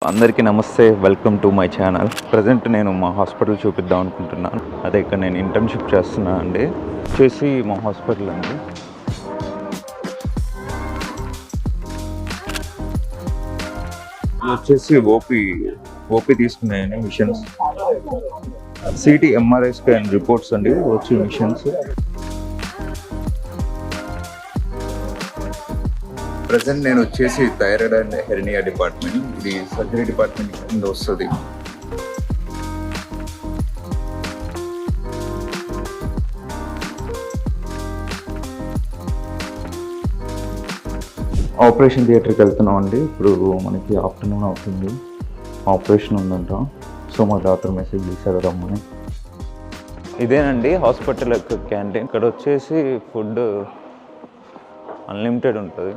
అందరికీ నమస్తే, welcome to my channel. Present నేను మా హాస్పిటల్ చూపిద్దాం అనుకుంటున్నాను. అదే ఇక్కడ నేను ఇంటర్న్షిప్ చేస్తున్నాను అండి. వచ్చేసి మా హాస్పిటల్ అండి. వచ్చేసి ఓపీ తీసుకున్నాయండి machines, CT MRI scan reports అండి వచ్చి మిషన్స్. ప్రజెంట్ నేను వచ్చేసి థైరాయిడ్ అండ్ హెర్నియా డిపార్ట్మెంట్, ఇది సర్జరీ డిపార్ట్మెంట్ కింద వస్తుంది. ఆపరేషన్ థియేటర్కి వెళ్తున్నాం అండి. ఇప్పుడు మనకి ఆఫ్టర్నూన్ అవుతుంది, ఆపరేషన్ ఉందంట. సో మా డాక్టర్ మెసేజ్ చేశారు రమ్మని. ఇదేనండి హాస్పిటల్ యొక్క క్యాంటీన్. ఇక్కడ వచ్చేసి ఫుడ్ అన్లిమిటెడ్ ఉంటుంది.